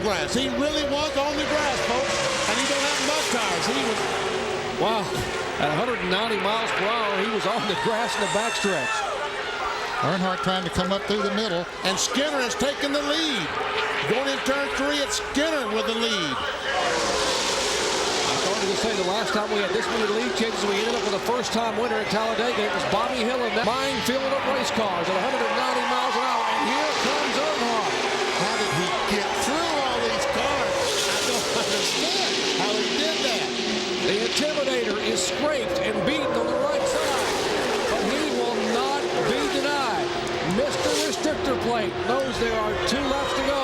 grass. He really was on the grass, folks. And he don't have mud tires. He was... Wow. At 190 miles per hour, he was on the grass in the backstretch. Earnhardt trying to come up through the middle. And Skinner has taken the lead. Going in turn 3, it's Skinner with the lead. I started to say the last time we had this many lead changes, we ended up with a first-time winner at Talladega. It was Bobby Hill in that minefield of race cars at 190 miles an hour. And here comes Earnhardt. How did he get through all these cars? I don't understand how he did that. The Intimidator is scraped and beaten on the right side. But he will not be denied. Mr. Restrictor Plate knows there are 2 laps to go.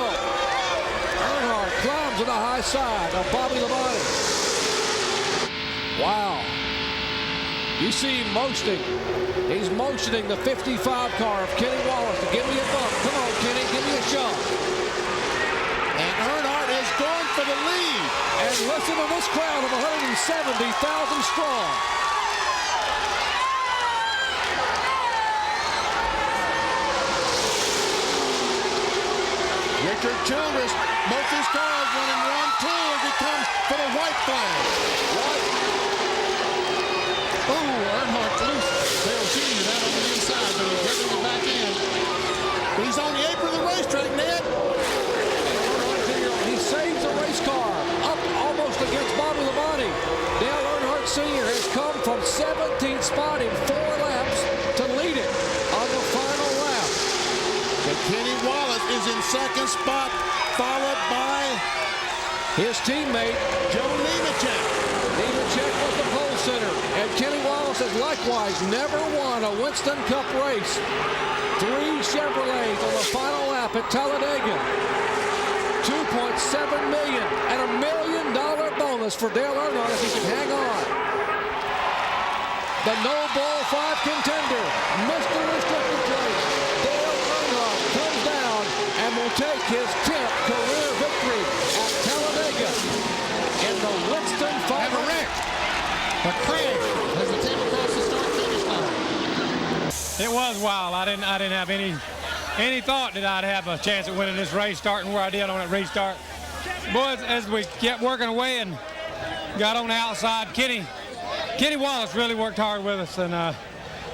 Earnhardt climbs to the high side of Bobby Labonte. Wow. You see him motioning. He's motioning the 55 car of Kenny Wallace to give me a bump. Come on, Kenny, give me a shove. And Earnhardt is going for the lead. And listen to this crowd of 170,000 strong. Richard Childress, both his cars running 1-2 as he comes for the white flag. Oh, Earnhardt loose. Dale Jr. down on the inside, but he's bringing it back in. He's on the apron of the spot in 4 laps to lead it on the final lap. But Kenny Wallace is in second spot, followed by his teammate, Joe Nemechek. Nemechek was the pole sitter. And Kenny Wallace has likewise never won a Winston Cup race. 3 Chevrolets on the final lap at Talladega. $2.7 million and $1 million bonus for Dale Earnhardt if he can hang on. The no ball 5 contender, Mr. Restricted Plate, Dale Earnhardt comes down and will take his 10th career victory at Talladega in the Winston 500. A crash as the team across the start-finish line. It was wild. I didn't have any thought that I'd have a chance at winning this race, starting where I did on that restart. Boys, as we kept working away and got on the outside, Kenny Wallace really worked hard with us, and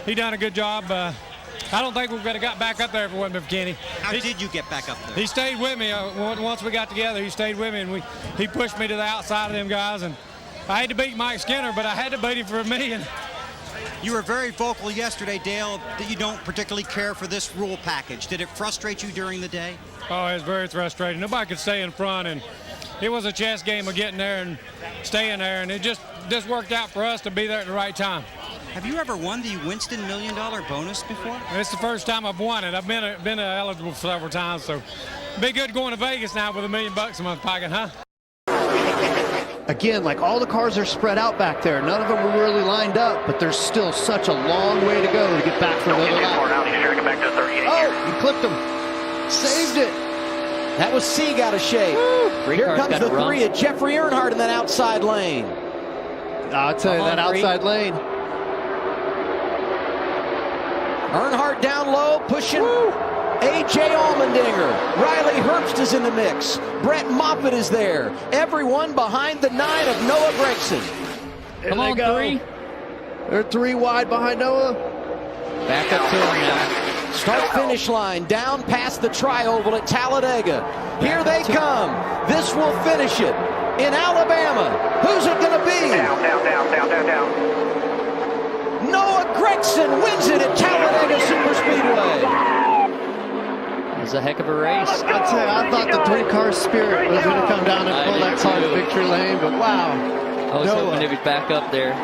he done a good job. I don't think we would have got back up there if it wasn't for Kenny. How did you get back up there? He stayed with me. Once we got together, he stayed with me, and he pushed me to the outside of them guys. And I had to beat Mike Skinner, but I had to beat him for me. And you were very vocal yesterday, Dale, that you don't particularly care for this rule package. Did it frustrate you during the day? Oh, it was very frustrating. Nobody could stay in front, and it was a chess game of getting there and staying there, and it just worked out for us to be there at the right time. Have you ever won the Winston $1 million bonus before? It's the first time I've won it. I've been eligible several times, so it'd be good going to Vegas now with $1 million in my pocket, huh? Again, like all the cars are spread out back there. None of them were really lined up, but there's still such a long way to go to get back for another lap. Oh, you clipped him. Saved it. That was C got a shave. Here comes the 3 at Jeffrey Earnhardt in that outside lane. I'll tell you, that outside lane. Earnhardt down low, pushing A.J. Allmendinger. Riley Herbst is in the mix. Brett Moffitt is there. Everyone behind the 9 of Noah Gragson. Come on, 3. They're 3 wide behind Noah. Back up to him now. Start-finish line down past the tri-oval at Talladega. Here they come. This will finish it in Alabama. Who's it going to be? Down. Noah Gragson wins it at Talladega Superspeedway. It was a heck of a race. I'll tell you, I thought the 3-car Spirit was going to come down and pull that car to victory lane, but wow. I was hoping it would back up there.